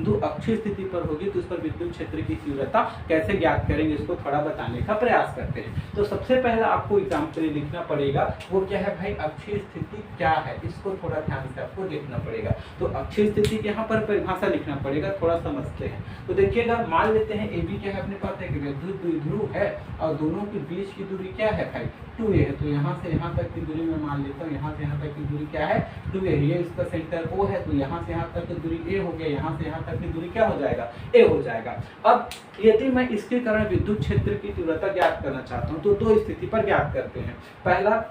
बिंदु अक्षीय स्थिति पर होगी तो उस पर विद्युत क्षेत्र की तीव्रता कैसे ज्ञात करेंगे, इसको थोड़ा बताने का प्रयास करते हैं। तो सबसे पहला आपको एग्जाम्पल लिखना पड़ेगा, वो क्या है भाई, अक्षीय स्थिति क्या है, इसको थोड़ा ध्यान से आपको देखना पड़ेगा। तो अक्षीय स्थिति के यहाँ पर परिभाषा लिखना पड़ेगा, थोड़ा समझते हैं। तो देखिएगा, मान लेते हैं ए बी क्या है अपने पास, एक विद्युत द्विध्रुव है और दोनों के बीच की दूरी क्या है भाई, 2a है। तो यहाँ से यहाँ तक की दूरी मैं मान लेता हूँ, यहाँ से यहाँ तक की दूरी क्या है, 2a। ये इसका सेंटर O है, तो यहाँ से यहाँ तक की दूरी a हो गया, यहाँ से यहाँ तक की दूरी क्या हो जाएगा, a हो जाएगा। अब यदि मैं इसके कारण विद्युत क्षेत्र की तीव्रता ज्ञात करना चाहता हूँ तो दो स्थिति पर ज्ञात करते हैं। पहला,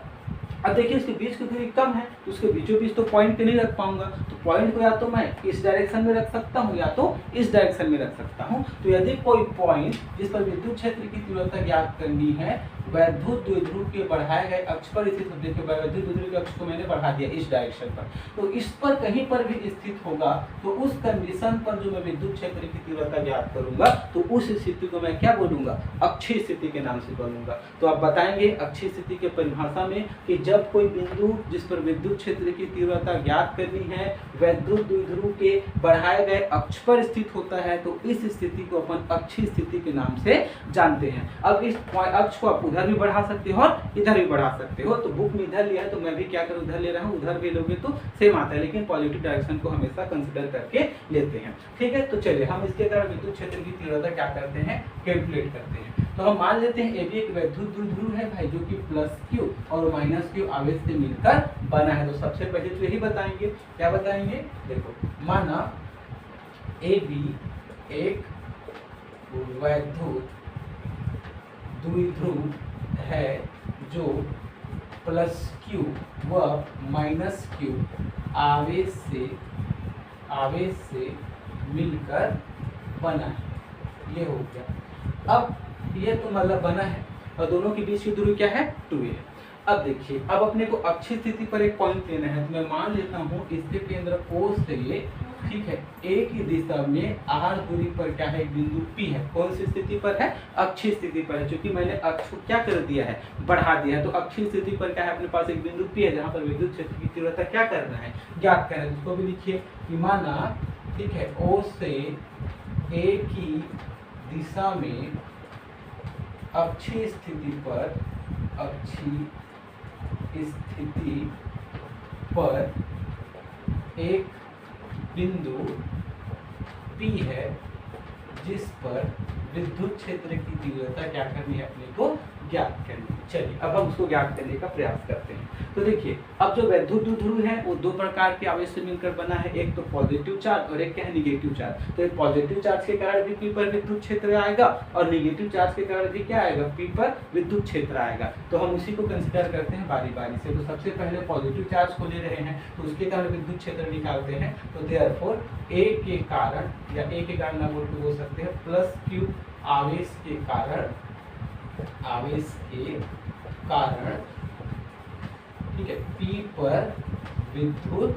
अब देखिए इसके बीच की दूरी कम है तो उसके बीचों बीच तो पॉइंट के नहीं रख पाऊंगा, तो पॉइंट को या तो मैं इस डायरेक्शन में रख सकता हूँ या तो इस डायरेक्शन में रख सकता हूँ। तो यदि कोई पॉइंट जिस पर विद्युत क्षेत्र की तीव्रता ज्ञात करनी है वैद्युत द्विध्रुव के बढ़ाए गए अक्ष पर स्थित होते हैं, वैद्युत द्विध्रुव के अक्ष को मैंने बढ़ा दिया इस डायरेक्शन पर, तो इस पर कहीं पर भी स्थित होगा तो उस कंडीशन पर जो मैं विद्युत क्षेत्र की तीव्रता ज्ञात करूंगा तो उस स्थिति को मैं क्या बोलूंगा, अक्षीय स्थिति के नाम से बोलूंगा। तो आप बताएंगे अक्षीय स्थिति के परिभाषा में कि जब कोई बिंदु जिस पर विद्युत क्षेत्र की तीव्रता ज्ञात करनी है वैद्युत द्विध्रुव के बढ़ाए गए अक्ष पर स्थित होता है तो इस स्थिति को अपन अक्षीय स्थिति के नाम से जानते हैं। अब इस अक्ष को आप उधर भी बढ़ा सकते हो और इधर भी बढ़ा सकते हो। तो बुक में इधर लिया है तो मैं भी क्या करूँ, उधर ले रहा हूँ, उधर भी लोगे तो सेम आता है, लेकिन पॉजिटिव डायरेक्शन को हमेशा कंसिडर करके लेते हैं। ठीक है, तो चलिए हम इसके कारण विद्युत क्षेत्र की तीव्रता क्या करते हैं, कैलकुलेट करते हैं। तो हम मान लेते हैं ए बी एक वैद्युत द्विध्रुव है भाई, जो कि प्लस क्यू और माइनस क्यू आवेश से मिलकर बना है। तो सबसे पहले तो यही बताएंगे, क्या बताएंगे, देखो माना ए बी एक वैद्युत द्विध्रुव है जो प्लस क्यू व माइनस क्यू आवेश से मिलकर बना है। ये हो गया। अब ये तो मतलब बना है और दोनों के बीच की दूरी क्या है, 2a है। अब देखिए, अब अपने को अक्षीय स्थिति पर एक पॉइंट लेना है, तो मैं मान लेता हूँ इसके केंद्र O से, ठीक है, A की दिशा में r दूरी पर क्या है, एक बिंदु P है। कौन सी स्थिति पर है, अक्षीय स्थिति पर है, क्योंकि मैंने अक्ष को क्या कर दिया है, बढ़ा दिया है। तो अक्षीय स्थिति पर क्या है, अपने पास एक बिंदु P है जहाँ पर विद्युत क्षेत्र की तीव्रता क्या करना है, ज्ञात करना है। उसको भी लिखिए कि माना, ठीक है, O से A की दिशा में अक्षीय स्थिति पर एक बिंदु P है जिस पर विद्युत क्षेत्र की तीव्रता क्या करनी है, अपने को ज्ञात करनी है। चलिए अब हम उसको ज्ञात करने का प्रयास करते हैं। तो देखिए, अब जो वैद्युत द्विध्रुव है वो दो प्रकार के आवेश से मिलकर बना है, एक तो पॉजिटिव चार्ज और एक क्या है, निगेटिव चार्ज। तो एक पॉजिटिव चार्ज के कारण भी P पर विद्युत क्षेत्र आएगा और निगेटिव चार्ज के कारण भी क्या आएगा, P पर विद्युत क्षेत्र आएगा। तो हम उसी को कंसिडर करते हैं बारी बारी से। तो सबसे पहले पॉजिटिव चार्ज को ले रहे हैं तो उसके कारण विद्युत क्षेत्र निकालते हैं। तो देयरफॉर A के कारण, या A के कारण ना बोल सकते हैं, प्लस क्यू आवेश के कारण, ठीक है, P पर विद्युत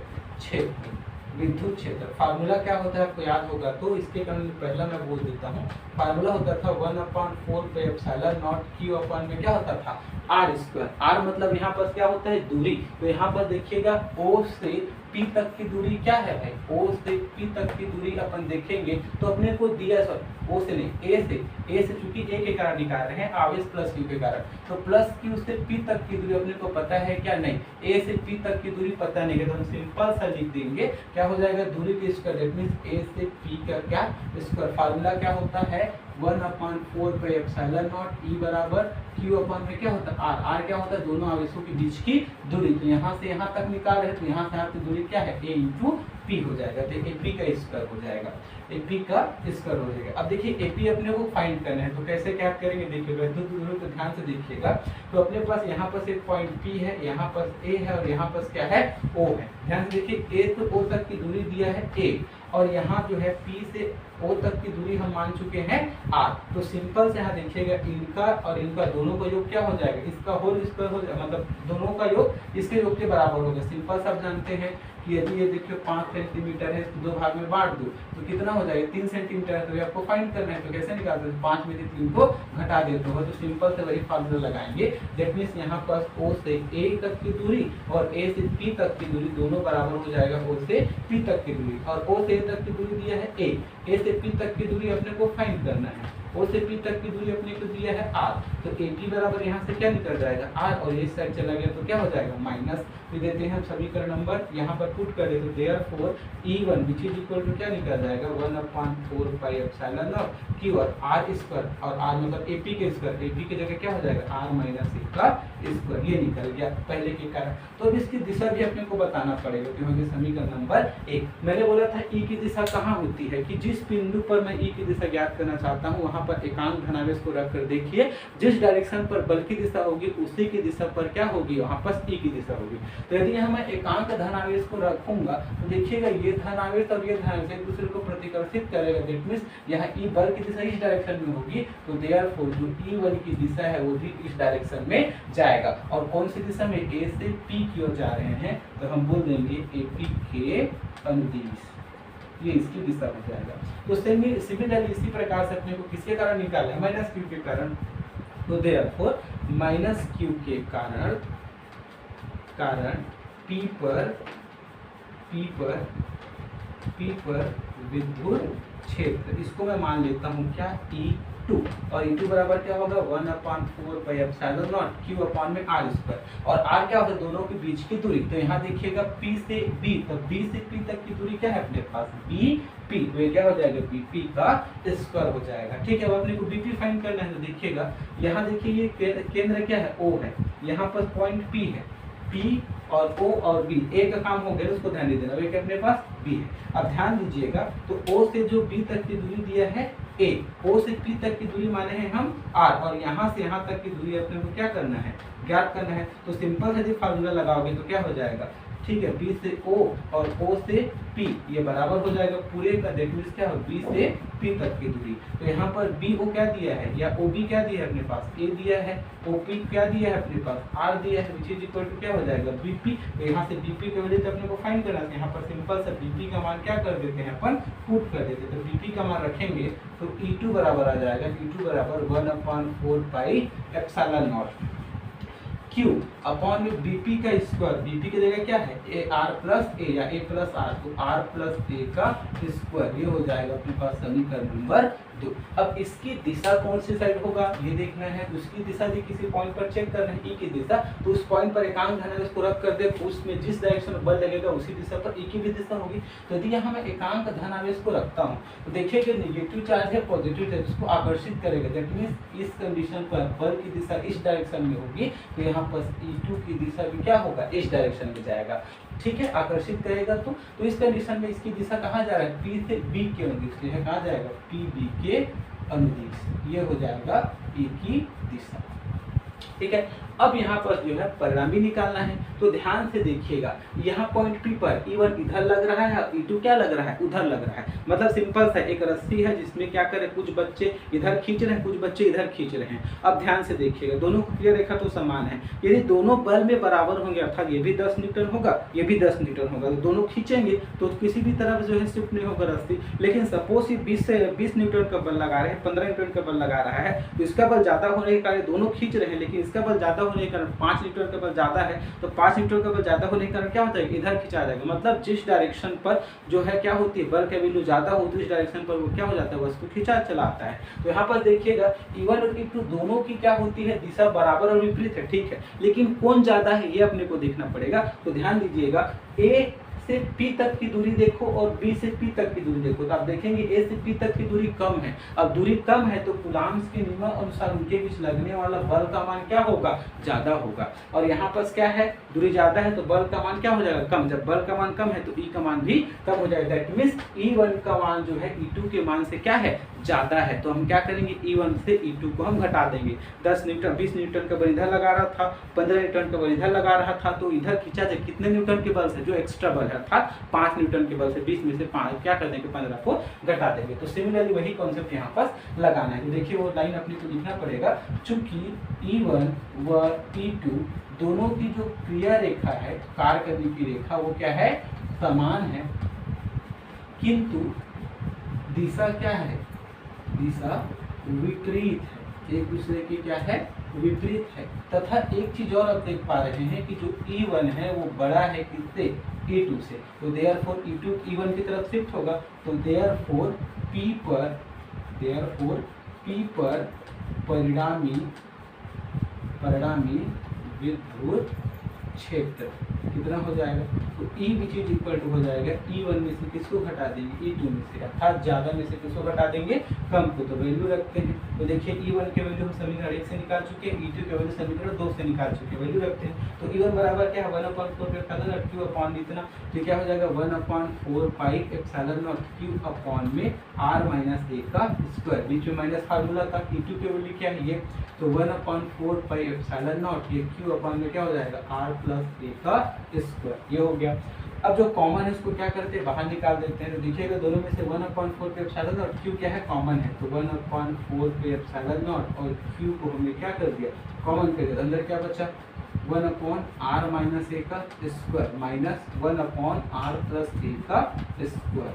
क्षेत्र फार्मूला क्या होता है आपको याद होगा, तो इसके कारण पहला मैं बोल देता हूँ। फार्मूला होता था 1/4 Q अपन में क्या होता था, r²। r मतलब यहाँ पर क्या होता है, दूरी। तो यहाँ पर देखिएगा O से P तक की दूरी क्या है भाई, O से P तक की दूरी अपन देखेंगे तो अपने को दिया, सॉरी O से नहीं, A से चूंकि A के कारण निकाल रहे हैं आवेश प्लस Q के कारण, तो प्लस Q से P तक की दूरी अपने को पता है क्या, नहीं, A से P तक की दूरी पता नहीं है। तो हम सिंपल सा लिख देंगे, क्या हो जाएगा, दूरी की स्क्वायर, दैट मींस A से P का क्या स्क्वायर। फार्मूला क्या होता है, 1/4 E बराबर Q अपन में क्या होता है, r क्या होता है, दोनों आवेशों के बीच की दूरी। तो यहाँ से यहाँ तक निकाल रहे हैं तो यहाँ से यहाँ की दूरी क्या है, A × P हो जाएगा। तो AP का स्क्वायर हो जाएगा, AP का स्क्वायर हो जाएगा। अब देखिए AP अपने को फाइंड करना है, तो कैसे क्या करेंगे, देखिए वैद्युत द्विध्रुव को ध्यान से देखिएगा। तो अपने पास यहाँ पर एक पॉइंट P है, यहाँ पर A है और यहाँ पर क्या है, O है। ध्यान से देखिए, A से O तक की दूरी दिया है A, और यहाँ जो है P से O तक की दूरी हम मान चुके हैं R। तो सिंपल से यहाँ देखिएगा, इनका और इनका दोनों का योग क्या हो जाएगा, इसका होल स्क्वायर हो जाएगा, मतलब दोनों का योग इसके योग के बराबर होगा। सिंपल सब जानते हैं कि यदि ये देखिए 5 सेंटीमीटर है, इसको 2 भाग में बांट दो तो कितना हो जाएगा, 3 सेंटीमीटर है, तो ये आपको फाइंड करना है। तो कैसे निकालते हैं, 5 में से 3 को घटा देते हो, तो सिंपल से वही फार्मूला लगाएंगे। दैट मीन्स यहाँ पर O से A तक की दूरी और A से P तक की दूरी दोनों बराबर हो जाएगा O से P तक की दूरी, और O से A तक की दूरी दिया है A से P तक की दूरी अपने को फाइंड करना है। O से P तक की दूरी अपने को दिया है R, तो AP बराबर यहाँ से क्या निकल जाएगा R, और इस साइड चला गया तो क्या हो जाएगा माइनस, फिर देते हैं हम समीकरण नंबर यहाँ पर पुट कर देते, therefore E1 which is equal to क्या निकल जाएगा 1/4 पाई एप्सिलॉन नॉट Q और R स्क्वायर, और R मतलब AP के स्क्वायर, AP की जगह क्या हो जाएगा R माइनस A का स्क्वायर, ये निकल गया पहले के कारण। तो अब इसकी दिशा भी अपने को बताना पड़ेगा, क्योंकि समीकरण नंबर 1 मैंने बोला था E की दिशा कहाँ होती है, कि जिस बिंदु पर मैं E की दिशा ज्ञात करना चाहता हूँ वहाँ पर एकांक धनावेश को रखकर देखिए जिस डायरेक्शन पर बल की दिशा होगी उसी की दिशा पर क्या होगी, वहाँ पर E की दिशा होगी। तो यदि यहाँ मैं एकांक धनावेश को रखूंगा तो देखिएगा ये धनावेश और ये धनावेश एक दूसरे को प्रतिकर्षित करेगा, दैट मींस यहाँ E बल की दिशा इस डायरेक्शन में होगी, तो देयरफॉर जो E1 की दिशा है वो भी इस डायरेक्शन में जाएगा। और कौन सी दिशा में, A से P की ओर जा रहे हैं, तो हम बोल देंगे AP के अनुदिश, ये इसकी दिशा हो जाएगा। तो सिमिलरली इसी प्रकार से अपने को किसके कारण निकालना है, माइनस Q के कारण, तो देयरफॉर माइनस Q के कारण P पर विद्युत क्षेत्र, इसको मैं मान लेता हूँ क्या E2, और E2 बराबर क्या होगा 1/4 pi epsilon naught Q upon में R स्क्वायर, और R क्या होता है दोनों के बीच की दूरी। तो यहाँ देखिएगा P से B, तो B से P तक की दूरी क्या है अपने पास BP, तो ये क्या हो जाएगा BP का स्क्वायर हो जाएगा। ठीक है, अब अपने को BP फाइंड करना है, तो देखिएगा यहाँ देखिए ये केंद्र क्या है O है, यहाँ पर पॉइंट P है, P और O और B, A का काम हो गया उसको ध्यान दे देना, एक अपने पास B है। अब ध्यान दीजिएगा तो O से जो B तक की दूरी दिया है A, O से P तक की दूरी माने हैं हम R, और यहाँ से यहाँ तक की दूरी अपने को क्या करना है, ज्ञात करना है। तो सिंपल यदि फार्मूला लगाओगे तो क्या हो जाएगा, ठीक है, B से O और O से P ये बराबर हो जाएगा पूरे का, दैट मींस क्या हो B से P तक की दूरी। तो यहाँ पर BO क्या दिया है, या OB क्या दिया है अपने पास, A दिया है, OP क्या दिया है अपने पास, R दिया है, विच इज इक्वल टू क्या हो जाएगा BP। तो यहाँ से BP की वजह से अपने को फाइंड करना है, यहाँ पर सिंपल सा BP का मान क्या कर देते हैं अपन, पुट कर देते हैं। तो BP का मान रखेंगे तो E2 बराबर आ जाएगा, E2 बराबर 1/4 pi epsilon naught Q upon में BP का स्क्वायर, BP की जगह क्या है R प्लस A या A प्लस R, तो R प्लस A का स्क्वायर, ये हो जाएगा अपने पास समीकरण नंबर 2। अब इसकी दिशा कौन सी साइड होगा ये देखना है, उसकी दिशा भी किसी पॉइंट पर चेक करना है, E की दिशा, तो उस पॉइंट पर एकांक धनावेश को रख कर दे, उसमें जिस डायरेक्शन में बल लगेगा उसी दिशा पर E की भी दिशा होगी। तो यदि यहाँ मैं एकांक धनावेश को रखता हूँ तो देखिए नेगेटिव चार्ज है पॉजिटिव चार्ज उसको आकर्षित करेगा, दैट मींस इस कंडीशन पर बल की दिशा इस डायरेक्शन में होगी, तो यहाँ पर E2 की दिशा भी क्या होगा, इस डायरेक्शन में जाएगा। ठीक है, आकर्षित करेगा तो इस कंडीशन में इसकी दिशा कहाँ जा रहा है, P से B के अनुदिश, यह कहाँ जाएगा PB के अनुदिश, ये हो जाएगा E की दिशा। ठीक है, अब यहाँ पर जो है परिणाम भी निकालना है, तो ध्यान से देखिएगा यहाँ पॉइंट P पर E1 इधर लग रहा है, E2 क्या लग रहा है, उधर लग रहा है। मतलब सिंपल सा एक रस्सी है जिसमें क्या करें, कुछ बच्चे इधर खींच रहे हैं, कुछ बच्चे इधर खींच रहे हैं। अब ध्यान से देखिएगा दोनों की क्रिया रेखा तो समान है, यदि दोनों बल में बराबर होंगे अर्थात ये भी 10 न्यूटन होगा ये भी 10 न्यूटन होगा, तो दोनों खींचेंगे तो किसी भी तरफ जो है शिफ्ट नहीं होगा रस्सी। लेकिन सपोज ये 20 न्यूटन का बल लगा रहे हैं, 15 न्यूटन का बल लगा रहा है, तो इसका बल ज्यादा होने के कारण दोनों खींच रहे हैं, लेकिन इसका बल ज्यादा होने के कारण 5 न्यूटन का बल ज्यादा है, तो 5 न्यूटन का बल ज्यादा होने के कारण क्या होता है, इधर खिंचा जाएगा। मतलब जिस डायरेक्शन पर जो है क्या होती है बल का वैल्यू ज्यादा होती है, उस डायरेक्शन पर वो क्या हो जाता है, वस्तु खिंचा चला आता है। तो यहाँ पर देखिएगा E1 और E2 दोनों की क्या होती है, दिशा बराबर और विपरीत है, ठीक है, लेकिन कौन ज्यादा है ये अपने को देखना पड़ेगा। तो ध्यान दीजिएगा A से P तक की दूरी देखो और B से P तक की दूरी देखो, तो आप देखेंगे A से P तक की दूरी कम है। अब दूरी कम है तो कूलॉम्स के नियम अनुसार उनके बीच लगने वाला बल का मान क्या होगा, ज्यादा होगा। और यहाँ पर क्या है, दूरी ज्यादा है तो बल का मान क्या हो जाएगा, कम। जब बल का मान कम है तो E का मान भी कम हो जाएगा, दैट मींस E1 का मान जो है E2 के मान से क्या है, ज्यादा है। तो हम क्या करेंगे, E1 से E2 को हम घटा देंगे। 10 न्यूटन 20 न्यूटन का बल इधर लगा रहा था, 15 न्यूटन का बल इधर लगा रहा था, तो इधर खींचा जाए कितने न्यूटन के बल से, जो एक्स्ट्रा बल है अर्थात 5 न्यूटन के बल से 20 में से 5 क्या कर देंगे, 15 को घटा देंगे। तो सिमिलरली वही कॉन्सेप्ट यहाँ पर लगाना है। तो देखिए वो लाइन अपने को लिखना पड़ेगा, चूंकि E1 व E2 दोनों की जो क्रिया रेखा है, कार्य करने की रेखा, वो क्या है, समान है किंतु दिशा क्या है, दिशा विपरीत है, एक दूसरे की क्या है, विपरीत है। तथा एक चीज और आप देख पा रहे हैं कि जो E1 है वो बड़ा है किससे, E2 से, तो देयरफॉर E2 E1 की तरफ शिफ्ट होगा, तो देयरफॉर P पर परिणामी विद्युत क्षेत्र कितना हो जाएगा, तो E which is equal to हो जाएगा E1 में से किसको घटा देंगे, E2 में से, अर्थात ज्यादा में से किसको घटा देंगे, कम को। तो वैल्यू रखते हैं, तो देखिए E1 के वैल्यू हम समीकरण 1 से निकाल चुके हैं, E2 के वैल्यू समीकरण 2 से निकाल चुके हैं, वैल्यू रखते हैं। तो E1 बराबर क्या है, 1/4 पे फैक्टर Q अपॉन इतना, तो क्या हो जाएगा 1/4 pi epsilon naught Q upon में r माइनस a का स्क्वायर, बीच में माइनस फार्मूला था, E2 के वैल्यू क्या है ये, तो 1/4 पाई एप्सिलॉन नॉट, ये Q अपॉन में क्या हो जाएगा r प्लस a का स्क्वायर, ये हो गया। अब जो कॉमन है उसको क्या करते हैं, बाहर निकाल देते हैं, तो देखिएगा दोनों में से 1/4 पे एप्सिलॉन नॉट Q क्या है, कॉमन है, तो 1/4 पे एप्सिलॉन नॉट और Q को हमने क्या कर दिया, कॉमन कर दिया, अंदर क्या बचा 1/r माइनस a का square minus 1/r plus a का स्क्वायर।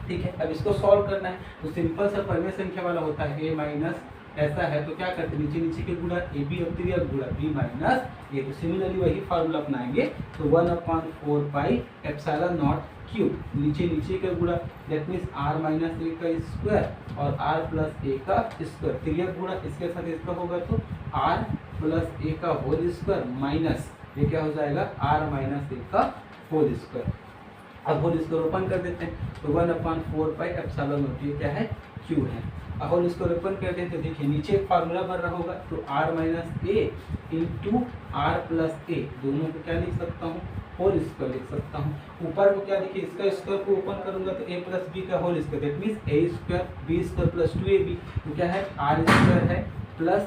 ठीक है, अब इसको सॉल्व करना है, तो सिंपल सा परिमेय संख्या वाला होता है a माइनस ऐसा है, तो क्या करते हैं, नीचे नीचे के गुणा ए बी अतिरिक्त गुणा बी माइनस ए, तो सिमिलरली वही फार्मूला अपनाएंगे, तो 1/4 पाई एप्सिलॉन नॉट क्यू, नीचे नीचे का गुणा, दैट मीन्स r माइनस ए का स्क्वायर और r प्लस ए का स्क्वायर, तिर्यक गुणा इसके साथ इसका होगा, तो r प्लस ए का होल स्क्वायर माइनस ये क्या हो जाएगा r माइनस ए का होल स्क्वायर। अब होल स्क्वायर ओपन कर देते हैं, तो 1/4 पाई एप्सिलॉन नॉट ये क्या है, क्यू है। अब होल स्क्वायर ओपन करते हैं, तो देखिए नीचे एक फार्मूला बन रहा होगा, तो r माइनस ए इंटू r प्लस ए, दोनों को क्या लिख सकता हूँ, होल स्क्वायर लिख सकता हूँ। ऊपर को क्या देखिए, इसका स्क्वायर को ओपन करूंगा तो a प्लस बी का whole square, that means a square B square plus 2ab, तो क्या है r स्क्वायर है प्लस a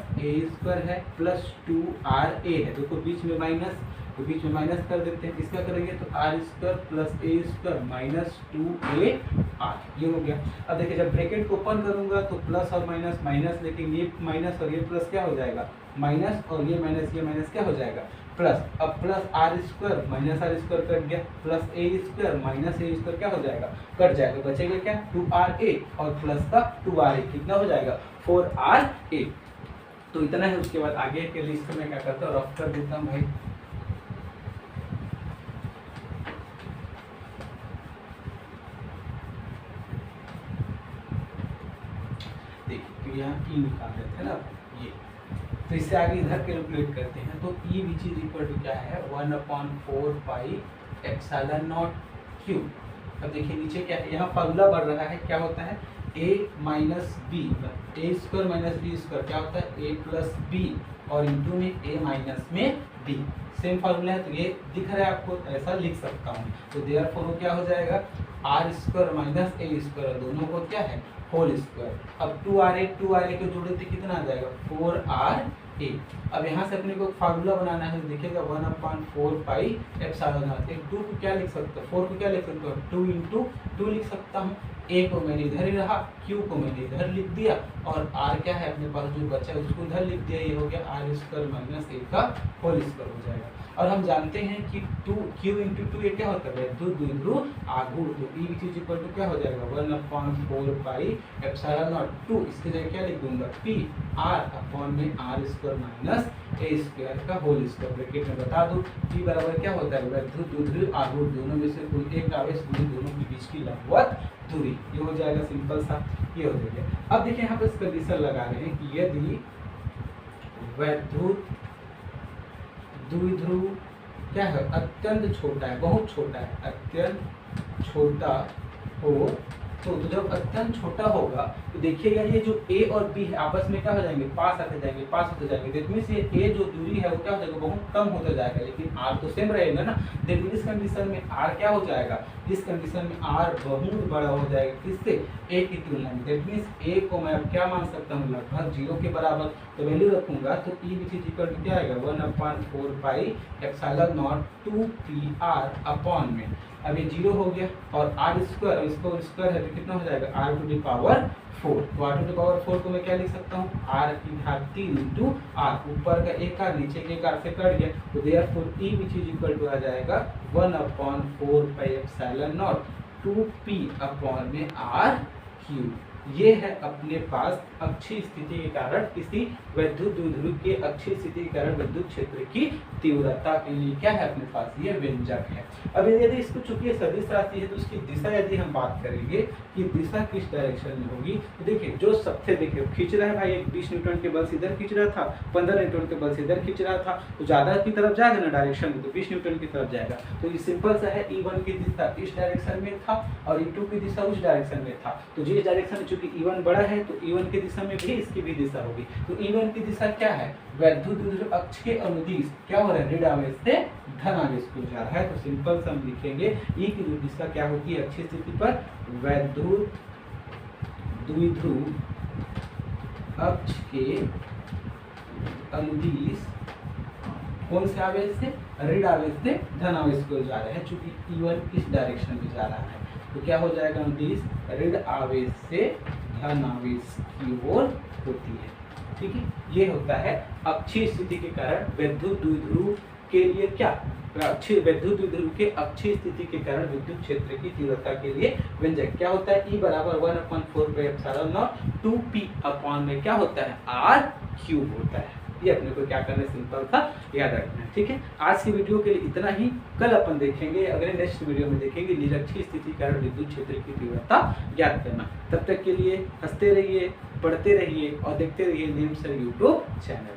स्क्वायर है प्लस 2ra है, देखो बीच में माइनस, तो बीच में माइनस कर देते हैं, इसका करेंगे तो r square plus a square minus 2ar, ये हो गया। अब देखिए जब ब्रैकेट को ओपन करूंगा तो प्लस और माइनस माइनस, लेकिन ये माइनस और ये प्लस क्या हो जाएगा, माइनस, और ये माइनस क्या हो जाएगा, प्लस। अब plus R square minus R square cut गया, plus A square minus A square क्या हो जाएगा, कट जाएगा, बचेगा क्या 2ra और प्लस का 2ra, कितना हो जाएगा 4ra। तो इतना है, उसके बाद आगे के लिस्ट में क्या करता हूँ, रफ कर देता हूँ भाई। देखिए तो यहाँ ई निकाल देते हैं ना ये, तो इससे आगे इधर कैलकुलेट करते हैं, तो ई विच इज इक्वल टू क्या है 1/4 पाई एप्सिलॉन नॉट क्यू। अब देखिए नीचे क्या है, यहाँ फार्मूला बढ़ रहा है, क्या होता है a minus B, A square minus B square क्या होता है a प्लस बी, और इंटू में a माइनस में b, सेम फार्मूला है, तो ये दिख रहा है आपको, ऐसा लिख सकता हूँ। तो देयरफॉर क्या हो जाएगा r square minus a square, दोनों को क्या है होल स्क्वायर। अब 2ra को जोड़े तो कितना आ जाएगा 4ra। अब यहाँ से अपने को फार्मूला बनाना है, तो देखिएगा 1/4 पाई एप्सिलॉन नॉट, एक 2 को क्या लिख सकते हो, 4 को क्या लिख सकते हो 2 इंटू 2 लिख सकता हूँ, a को मैंने इधर ही रहा, q को मैंने इधर लिख दिया, और r क्या है अपने पास जो बचा है उसको इधर लिख दिया, ये हो गया r स्क्वायर माइनस a का होल स्क्वायर हो जाएगा। और हम जानते हैं कि 2q इंटू 2 ये क्या होता है, 2 2 आगू, तो e which is equal to क्या हो जाएगा 1/4 पाई एप्सिलॉन नॉट 2, इसके जगह क्या लिख दूंगा p r अपॉन में r square minus a square का होल स्क्वायर, ब्रैकेट में बता दूं p बराबर क्या होता है, ध्रुव आगू, दोनों में से कोई एक आवेश दूरी, दोनों के बीच की लंबवत दूरी, ये हो जाएगा सिंपल सा, ये हो गया। अब देखिए यहाँ पे कंडीशन लगा रहे हैं कि यदि वैद्युत द्विध्रुव क्या है, अत्यंत छोटा है, बहुत छोटा है, अत्यंत छोटा हो, तो जब अत्यंत छोटा होगा तो देखिएगा ये जो a और b है आपस में क्या हो जाएंगे, पास आते जाएंगे, पास होते जाएंगे, दैट मींस ये a जो दूरी है वो क्या हो जाएगा, बहुत कम होता जाएगा, लेकिन r तो सेम रहेगा ना। दैट मींस इस कंडीशन में r क्या हो जाएगा, इस कंडीशन में r बहुत बड़ा हो जाएगा, किससे a की तुलना में। दैट मींस a को मैं अब क्या मान सकता हूँ, लगभग 0 के बराबर, तो वैल्यू रखूंगा, तो e which is equal to क्या आएगा 1/4 pi epsilon not 2pr upon में अब ये 0 हो गया और आर स्क्वायर, इसको स्क्वायर है तो कितना हो जाएगा r टू द पावर 4। तो r टू द पावर 4 को मैं क्या लिख सकता हूँ, r की घात 3 इंटू r, ऊपर का एक r नीचे के एक r से कट गया, तो therefore E which is equal to आ जाएगा 1/4 pi epsilon naught 2p upon में r क्यूब। ये है अपने पास अक्षीय स्थिति के कारण किसी वैद्युत द्विध्रुव के अक्षीय स्थिति के कारण विद्युत क्षेत्र की तीव्रता के लिए क्या है अपने पास, ये व्यंजक है। अब यदि इसको चूंकि सदिश राशि है तो उसकी दिशा यदि हम बात करेंगे कि दिशा किस डायरेक्शन में होगी, तो देखिए जो सबसे देखिए खींच रहा है भाई, एक 20 न्यूटन के बल से इधर खींच रहा था, 15 न्यूटन के बल से इधर खींच रहा था, तो ज्यादा की तरफ जाएगा ना डायरेक्शन में, तो 20 न्यूटन की तरफ जाएगा। तो ये सिंपल सा है, E1 की दिशा इस डायरेक्शन में था और E2 की दिशा उस डायरेक्शन में था। तो जिस डायरेक्शन में चूंकि E1 बड़ा है तो E1 की दिशा में भी इसकी भी दिशा होगी। तो E1 की दिशा क्या है, वैद्युत द्विध्रुव अक्ष के अनुदिश क्या हो रहा है, ऋण आवेश से धन आवेश को जा रहा है। तो सिंपल से हम लिखेंगे E की जो दिशा क्या होती है अक्षीय स्थिति पर, वैद्युत द्विध्रुव अक्ष के अनुदिश कौन से आवेश से, ऋण आवेश से धन आवेश को जा रहे हैं, चूंकि E1 इस डायरेक्शन में जा रहा है। तो क्या हो जाएगा, अनुदिश ऋण आवेश से धन आवेश की ओर होती है। ठीक है, ये होता है अक्षीय स्थिति के कारण वैद्युत द्विध्रुव के लिए क्या, अक्षीय वैद्युत द्विध्रुव के अक्षीय स्थिति के कारण विद्युत क्षेत्र की तीव्रता के लिए व्यंजक क्या होता है, E बराबर 1/4 pi epsilon naught 2p upon में क्या होता है, r क्यूब होता है। ये अपने को क्या करना है, सिंपल था याद रखना है। ठीक है, आज की वीडियो के लिए इतना ही। कल अपन देखेंगे, अगले नेक्स्ट वीडियो में देखेंगे निरक्षीय स्थिति के कारण विद्युत क्षेत्र की तीव्रता ज्ञात करना। तब तक के लिए हंसते रहिए, पढ़ते रहिए और देखते रहिए नीम सर यूट्यूब चैनल।